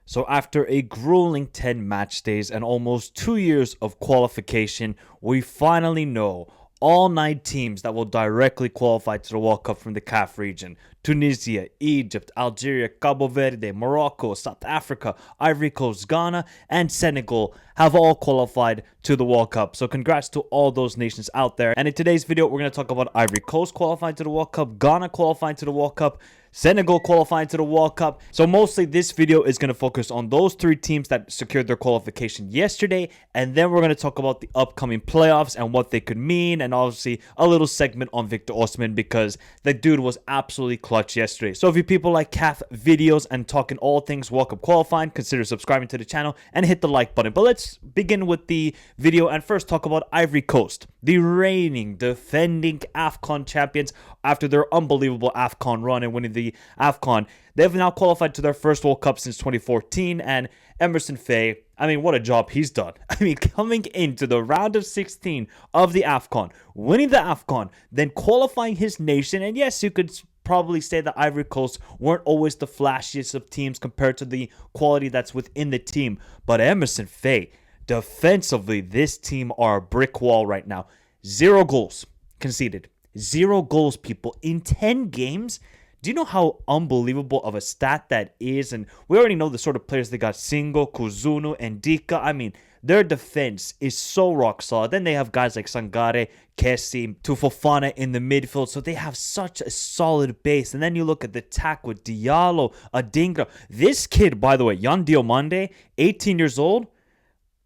So after a grueling 10 match days and almost 2 years of qualification, we finally know all 9 teams that will directly qualify to the World Cup from the CAF region. Tunisia, Egypt, Algeria, Cabo Verde, Morocco, South Africa, Ivory Coast, Ghana, and Senegal have all qualified to the World Cup. So congrats to all those nations out there. And in today's video, we're going to talk about Ivory Coast qualifying to the World Cup, Ghana qualifying to the World Cup, Senegal qualifying to the World Cup. So mostly this video is going to focus on those 3 teams that secured their qualification yesterday. And then we're going to talk about the upcoming playoffs and what they could mean. And obviously a little segment on Victor Osimhen because the dude was absolutely clutch yesterday. So if you people like CAF videos and talking all things World Cup qualifying, consider subscribing to the channel and hit the like button. But let's begin with the video and first talk about Ivory Coast, the reigning, defending AFCON champions after their unbelievable AFCON run and winning the AFCON. They've now qualified to their first World Cup since 2014, and Emerson Faye, I mean, what a job he's done. I mean, coming into the round of 16 of the AFCON, winning the AFCON, then qualifying his nation, and yes, you could probably say that Ivory Coast weren't always the flashiest of teams compared to the quality that's within the team, but Emerson Faye, defensively, this team are a brick wall right now. 0 goals conceded. 0 goals, people, in 10 games. Do you know how unbelievable of a stat that is? And we already know the sort of players they got. Singo, Kuzunu, and Dika. I mean, their defense is so rock solid. Then they have guys like Sangare, Kessie, Tufofana in the midfield. So they have such a solid base. And then you look at the attack with Diallo, Adingra. This kid, by the way, Yan Diomande, 18 years old.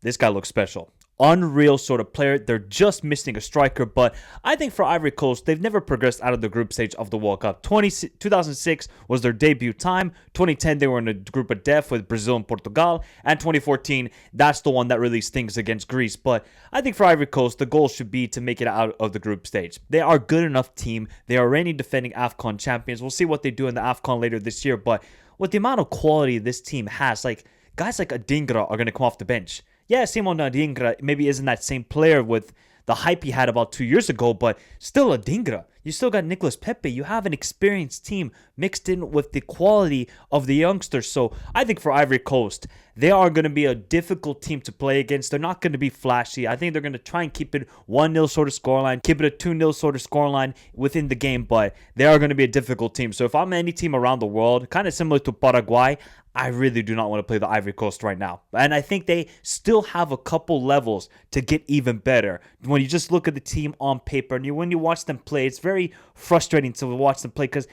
This guy looks special. Unreal sort of player. They're just missing a striker, but I think for Ivory Coast, they've never progressed out of the group stage of the World Cup. 2006 was their debut time. 2010, they were in a group of death with Brazil and Portugal. And 2014, that's the one that really stings against Greece. But I think for Ivory Coast, the goal should be to make it out of the group stage. They are a good enough team. They are reigning defending AFCON champions. We'll see what they do in the AFCON later this year. But with the amount of quality this team has, like guys like Adingra are going to come off the bench. Yeah, Simon Adingra maybe isn't that same player with the hype he had about 2 years ago, but still Adingra. You still got Nicolas Pepe. You have an experienced team mixed in with the quality of the youngsters. So I think for Ivory Coast, they are going to be a difficult team to play against. They're not going to be flashy. I think they're going to try and keep it 1-0 sort of scoreline, keep it a 2-0 sort of scoreline within the game, but they are going to be a difficult team. So if I'm any team around the world, kind of similar to Paraguay, I really do not want to play the Ivory Coast right now. And I think they still have a couple levels to get even better. When you just look at the team on paper and when you watch them play, it's very frustrating to watch them play because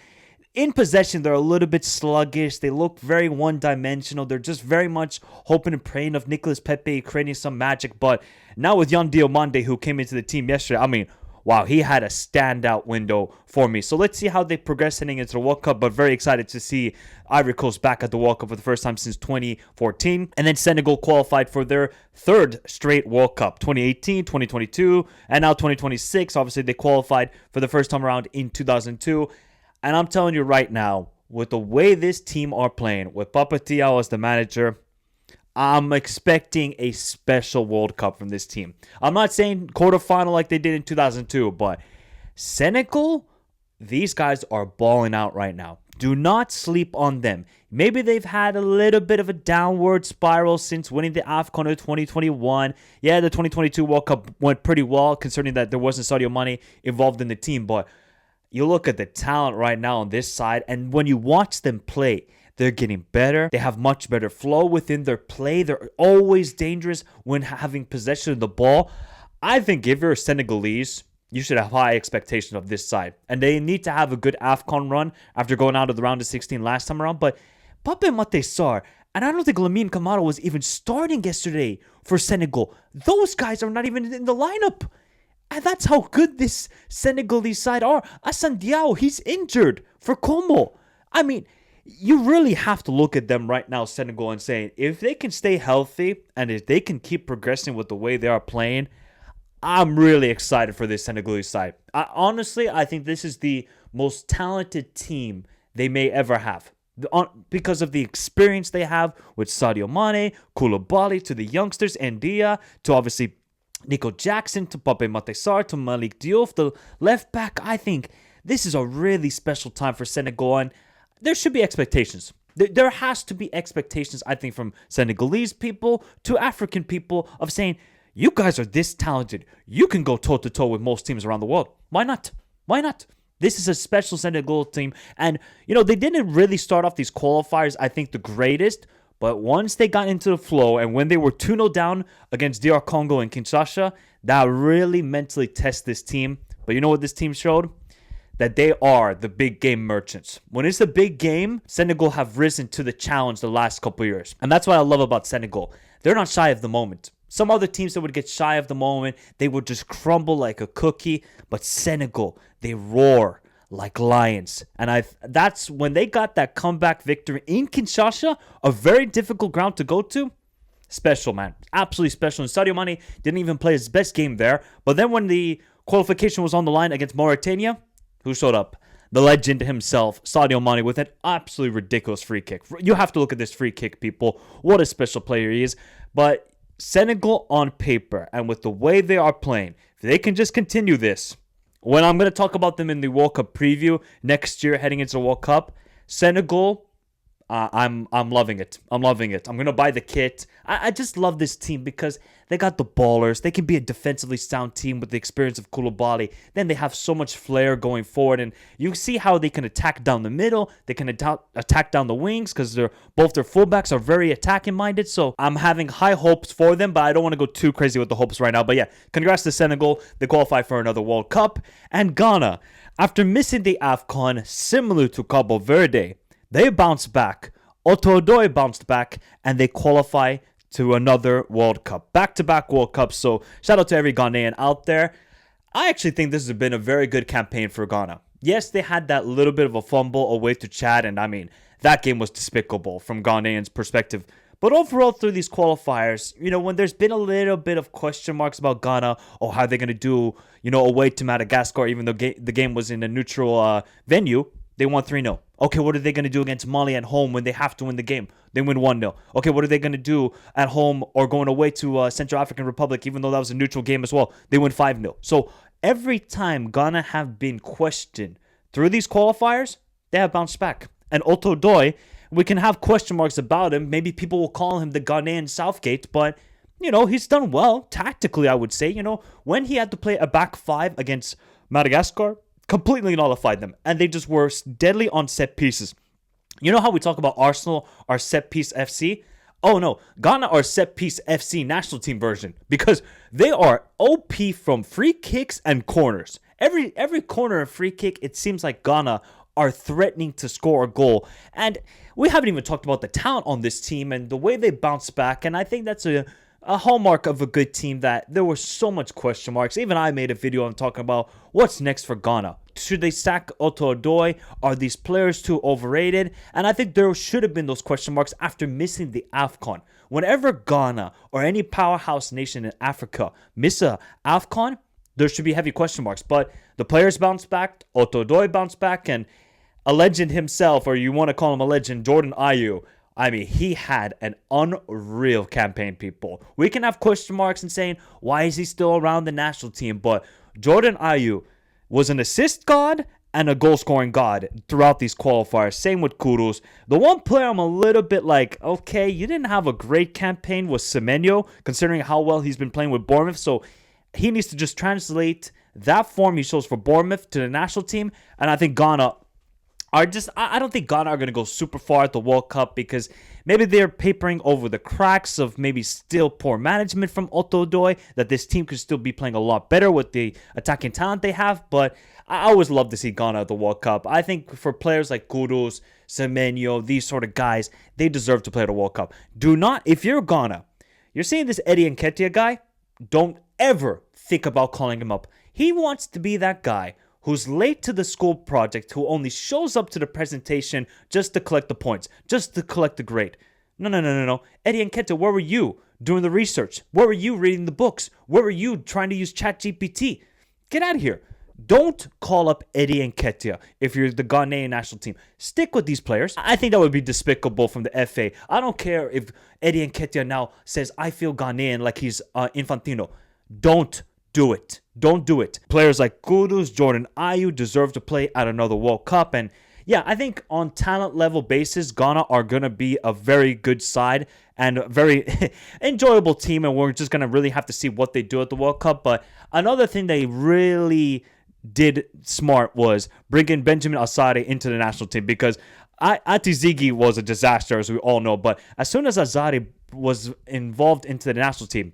in possession, they're a little bit sluggish. They look very one-dimensional. They're just very much hoping and praying of Nicolas Pepe creating some magic. But now with Yan Diomande, who came into the team yesterday, I mean, wow, he had a standout window for me. So let's see how they progress heading into the World Cup, but very excited to see Ivory Coast back at the World Cup for the first time since 2014. And then Senegal qualified for their 3rd straight World Cup, 2018, 2022, and now 2026. Obviously, they qualified for the first time around in 2002. And I'm telling you right now, with the way this team are playing, with Papa Thiaw as the manager, I'm expecting a special World Cup from this team. I'm not saying quarterfinal like they did in 2002, but Senegal, these guys are balling out right now. Do not sleep on them. Maybe they've had a little bit of a downward spiral since winning the AFCON of 2021. Yeah, the 2022 World Cup went pretty well, considering that there wasn't Sadio Mane involved in the team. But you look at the talent right now on this side, and when you watch them play, they're getting better. They have much better flow within their play. They're always dangerous when having possession of the ball. I think if you're Senegalese, you should have high expectations of this side. And they need to have a good AFCON run after going out of the round of 16 last time around. But Pape Matar Sarr, and I don't think Lamine Camara was even starting yesterday for Senegal. Those guys are not even in the lineup. And that's how good this Senegalese side are. Assane Diao, he's injured for Como. I mean, you really have to look at them right now, Senegal, and say, if they can stay healthy and if they can keep progressing with the way they are playing, I'm really excited for this Senegalese side. Honestly, I think this is the most talented team they may ever have. Because of the experience they have with Sadio Mane, Koulibaly, to the youngsters, Ndia, to obviously Nico Jackson, to Pape Matar Sarr, to Malik Diouf, the left back. I think this is a really special time for Senegal, and there should be expectations. There has to be expectations, I think, from Senegalese people to African people of saying, you guys are this talented. You can go toe-to-toe with most teams around the world. Why not? Why not? This is a special Senegal team. And, they didn't really start off these qualifiers, I think, the greatest. But once they got into the flow and when they were 2-0 down against DR Congo and Kinshasa, that really mentally tested this team. But you know what this team showed? That they are the big game merchants. When it's a big game, Senegal have risen to the challenge the last couple of years. And that's what I love about Senegal. They're not shy of the moment. Some other teams that would get shy of the moment, they would just crumble like a cookie. But Senegal, they roar like lions. And that's when they got that comeback victory in Kinshasa, a very difficult ground to go to. Special, man. Absolutely special. And Sadio Mane didn't even play his best game there. But then when the qualification was on the line against Mauritania, who showed up? The legend himself, Sadio Mane, with an absolutely ridiculous free kick. You have to look at this free kick, people. What a special player he is. But Senegal on paper, and with the way they are playing, if they can just continue this, when I'm going to talk about them in the World Cup preview next year heading into the World Cup, Senegal, I'm loving it. I'm loving it. I'm going to buy the kit. I just love this team because they got the ballers. They can be a defensively sound team with the experience of Koulibaly. Then they have so much flair going forward. And you see how they can attack down the middle. They can attack down the wings because both their fullbacks are very attacking minded. So I'm having high hopes for them, but I don't want to go too crazy with the hopes right now. But yeah, congrats to Senegal. They qualify for another World Cup. And Ghana, after missing the AFCON, similar to Cabo Verde, they bounced back. Otodoy bounced back, and they qualify to another World Cup. Back-to-back World Cups. So shout out to every Ghanaian out there. I actually think this has been a very good campaign for Ghana. Yes, they had that little bit of a fumble away to Chad, and I mean, that game was despicable from Ghanaians' perspective. But overall, through these qualifiers, when there's been a little bit of question marks about Ghana, or how they're going to do, away to Madagascar, even though the game was in a neutral venue, they won 3-0. Okay, what are they going to do against Mali at home when they have to win the game? They win 1-0. Okay, what are they going to do at home or going away to Central African Republic, even though that was a neutral game as well? They win 5-0. So every time Ghana have been questioned through these qualifiers, they have bounced back. And Otodoy, we can have question marks about him. Maybe people will call him the Ghanaian Southgate, but, he's done well tactically, I would say. When he had to play a back five against Madagascar, completely nullified them, and they just were deadly on set pieces. You know how we talk about Arsenal, our set piece FC? Oh no, Ghana are set piece FC national team version, because they are OP from free kicks and corners. Every corner and free kick, it seems like Ghana are threatening to score a goal. And we haven't even talked about the talent on this team and the way they bounce back, and I think that's a hallmark of a good team, that there were so much question marks. Even I made a video on talking about what's next for Ghana. Should they sack Otodoy? Are these players too overrated? And I think there should have been those question marks after missing the AFCON. Whenever Ghana or any powerhouse nation in Africa miss a AFCON, there should be heavy question marks. But the players bounced back, Otodoy bounced back, and a legend himself, or you want to call him a legend, Jordan Ayew, I mean, he had an unreal campaign, people. We can have question marks and saying, why is he still around the national team? But Jordan Ayew was an assist god and a goal-scoring god throughout these qualifiers. Same with Kudus. The one player I'm a little bit like, okay, you didn't have a great campaign was Semenyo, considering how well he's been playing with Bournemouth. So he needs to just translate that form he shows for Bournemouth to the national team. And I think Ghana I don't think Ghana are going to go super far at the World Cup, because maybe they're papering over the cracks of maybe still poor management from Otodoy, that this team could still be playing a lot better with the attacking talent they have. But I always love to see Ghana at the World Cup. I think for players like Kudus, Semenyo, these sort of guys, they deserve to play at the World Cup. Do not, if you're Ghana, you're seeing this Eddie Nketiah guy, don't ever think about calling him up. He wants to be that guy who's late to the school project, who only shows up to the presentation just to collect the points, just to collect the grade. No. Eddie Nketiah, where were you doing the research? Where were you reading the books? Where were you trying to use ChatGPT? Get out of here. Don't call up Eddie Nketiah if you're the Ghanaian national team. Stick with these players. I think that would be despicable from the FA. I don't care if Eddie Nketiah now says, I feel Ghanaian, like he's Infantino. Don't do it. Don't do it. Players like Kudus, Jordan Ayew deserve to play at another World Cup. And yeah, I think on talent level basis, Ghana are going to be a very good side and a very enjoyable team. And we're just going to really have to see what they do at the World Cup. But another thing they really did smart was bringing Benjamin Asare into the national team, because Atizigi was a disaster, as we all know. But as soon as Azari was involved into the national team,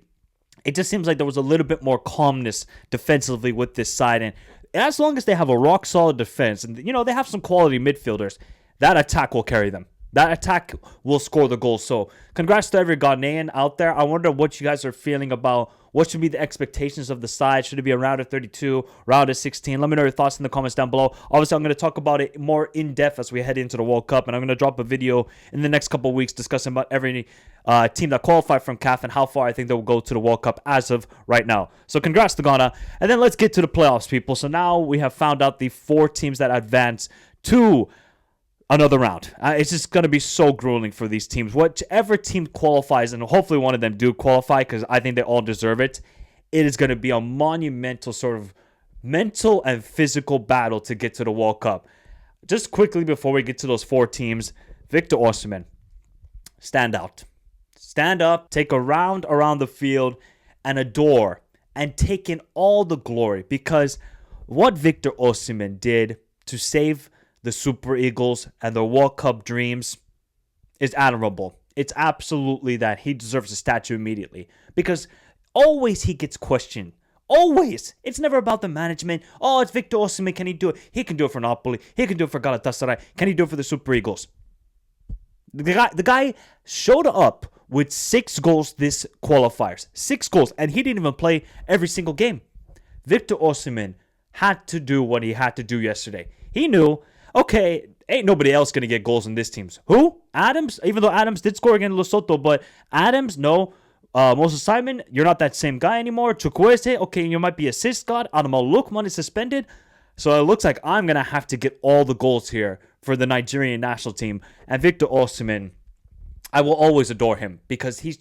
it just seems like there was a little bit more calmness defensively with this side. And as long as they have a rock-solid defense and, they have some quality midfielders, that attack will carry them. That attack will score the goals. So congrats to every Ghanaian out there. I wonder what you guys are feeling about what should be the expectations of the side. Should it be a round of 32, round of 16? Let me know your thoughts in the comments down below. Obviously, I'm going to talk about it more in depth as we head into the World Cup. And I'm going to drop a video in the next couple of weeks discussing about every team that qualified from CAF and how far I think they will go to the World Cup as of right now. So congrats to Ghana. And then let's get to the playoffs, people. So now we have found out the 4 teams that advance to another round. It's just going to be so grueling for these teams. Whichever team qualifies, and hopefully one of them do qualify, because I think they all deserve it, it is going to be a monumental sort of mental and physical battle to get to the World Cup. Just quickly before we get to those 4 teams, Victor Osimhen, stand out. Stand up, take a round around the field, and adore, and take in all the glory, because what Victor Osimhen did to save the Super Eagles and their World Cup dreams is admirable. It's absolutely that. He deserves a statue immediately, because always he gets questioned. Always. It's never about the management. Oh, it's Victor Osimhen. Can he do it? He can do it for Napoli. He can do it for Galatasaray. Can he do it for the Super Eagles? The guy showed up with 6 goals this qualifiers. 6 goals. And he didn't even play every single game. Victor Osimhen had to do what he had to do yesterday. He knew, okay, ain't nobody else going to get goals in this team's. Who? Adams? Even though Adams did score against Lesotho, but Adams, no. Moses Simon, you're not that same guy anymore. Chukwueze, okay, you might be assist god. Adamal Lukman is suspended. So it looks like I'm going to have to get all the goals here for the Nigerian national team. And Victor Osimhen, I will always adore him, because he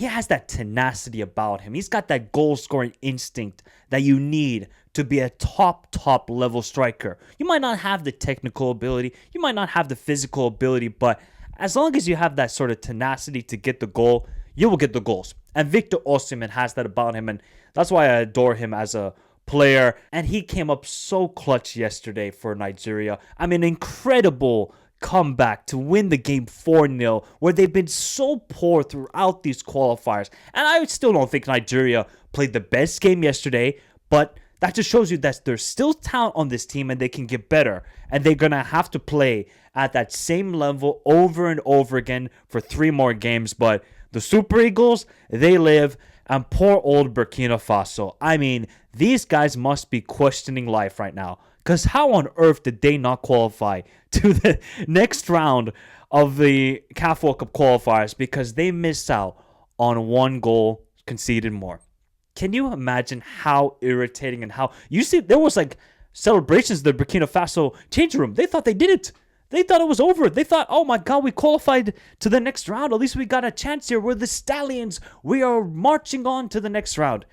has that tenacity about him. He's got that goal-scoring instinct that you need to be a top level striker. You might not have the technical ability, you might not have the physical ability, but as long as you have that sort of tenacity to get the goal, you will get the goals. And Victor Osimhen has that about him, and that's why I adore him as a player. And he came up so clutch yesterday for Nigeria. I mean, incredible comeback to win the game 4-0, where they've been so poor throughout these qualifiers. And I still don't think Nigeria played the best game yesterday, but that just shows you that there's still talent on this team and they can get better. And they're going to have to play at that same level over and over again for 3 more games. But the Super Eagles, they live. And poor old Burkina Faso. I mean, these guys must be questioning life right now. Because how on earth did they not qualify to the next round of the CAF World Cup qualifiers? Because they missed out on 1 goal conceded more. Can you imagine how irritating and how... You see, there was like celebrations in the Burkina Faso changing room. They thought they did it. They thought it was over. They thought, oh my God, we qualified to the next round. At least we got a chance here. We're the Stallions. We are marching on to the next round.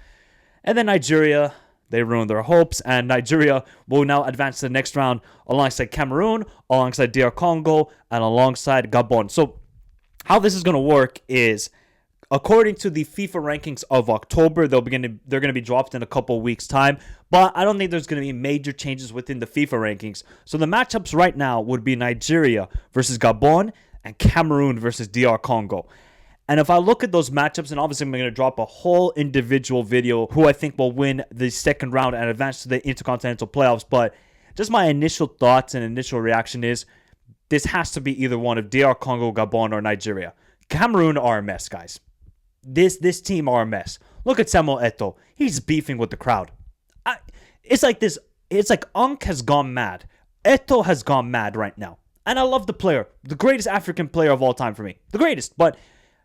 And then Nigeria, they ruined their hopes. And Nigeria will now advance to the next round alongside Cameroon, alongside DR Congo, and alongside Gabon. So how this is going to work is, according to the FIFA rankings of October, they're going to be dropped in a couple weeks' time. But I don't think there's going to be major changes within the FIFA rankings. So the matchups right now would be Nigeria versus Gabon and Cameroon versus DR Congo. And if I look at those matchups, and obviously I'm going to drop a whole individual video who I think will win the second round and advance to the Intercontinental Playoffs. But just my initial thoughts and initial reaction is this has to be either one of DR Congo, Gabon, or Nigeria. Cameroon are a mess, guys. This team are a mess. Look at Samuel Eto'o. He's beefing with the crowd. It's like this. It's like Unk has gone mad. Eto'o has gone mad right now. And I love the player. The greatest African player of all time for me. The greatest. But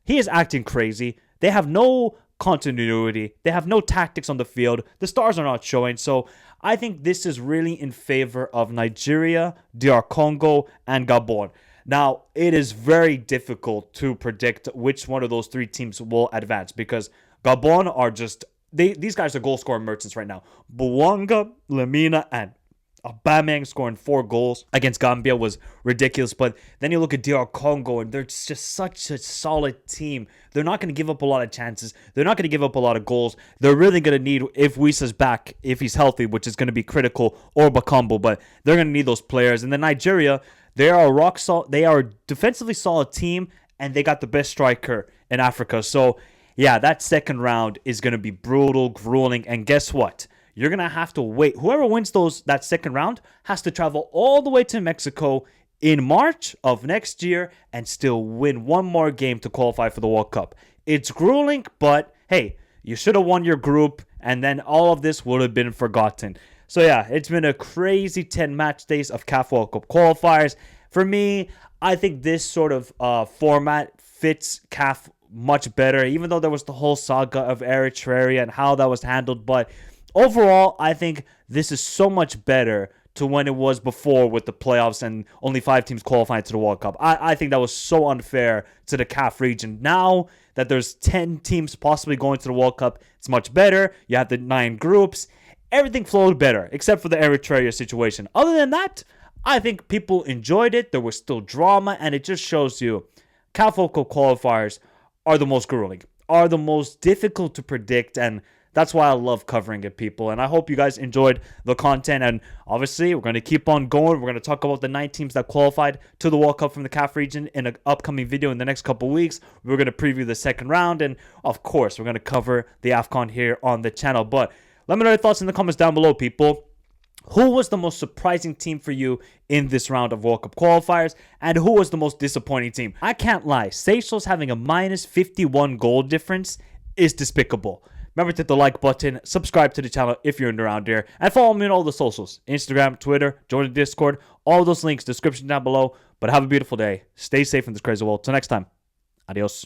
he is acting crazy. They have no continuity. They have no tactics on the field. The stars are not showing. So I think this is really in favor of Nigeria, DR Congo, and Gabon. Now, it is very difficult to predict which one of those 3 teams will advance, because Gabon are just... These guys are goal-scoring merchants right now. Bouanga, Lamina, and Aubameyang scoring 4 goals against Gambia was ridiculous. But then you look at DR Congo, and they're just such a solid team. They're not going to give up a lot of chances. They're not going to give up a lot of goals. They're really going to need, if Wisa's back, if he's healthy, which is going to be critical, or Bakambu, but they're going to need those players. And then Nigeria, they are a defensively solid team, and they got the best striker in Africa. So yeah, that second round is going to be brutal, grueling, and guess what? You're going to have to wait. Whoever wins that second round has to travel all the way to Mexico in March of next year and still win one more game to qualify for the World Cup. It's grueling, but hey, you should have won your group, and then all of this would have been forgotten. So yeah, it's been a crazy 10 match days of CAF World Cup qualifiers. For me, I think this sort of format fits CAF much better, even though there was the whole saga of Eritrea and how that was handled. But overall, I think this is so much better to when it was before with the playoffs and only 5 teams qualifying to the World Cup. I think that was so unfair to the CAF region. Now that there's 10 teams possibly going to the World Cup, it's much better. You have the 9 groups. Everything flowed better, except for the Eritrea situation. Other than that, I think people enjoyed it. There was still drama, and it just shows you CAF World Cup qualifiers are the most grueling, are the most difficult to predict, and that's why I love covering it, people. And I hope you guys enjoyed the content. And obviously, we're going to keep on going. We're going to talk about the 9 teams that qualified to the World Cup from the CAF region in an upcoming video in the next couple weeks. We're going to preview the second round. And of course, we're going to cover the AFCON here on the channel. But let me know your thoughts in the comments down below, people. Who was the most surprising team for you in this round of World Cup qualifiers? And who was the most disappointing team? I can't lie. Seychelles having a minus 51 goal difference is despicable. Remember to hit the like button, subscribe to the channel if you're around here, and follow me on all the socials. Instagram, Twitter, join the Discord. All those links, description down below. But have a beautiful day. Stay safe in this crazy world. Till next time. Adios.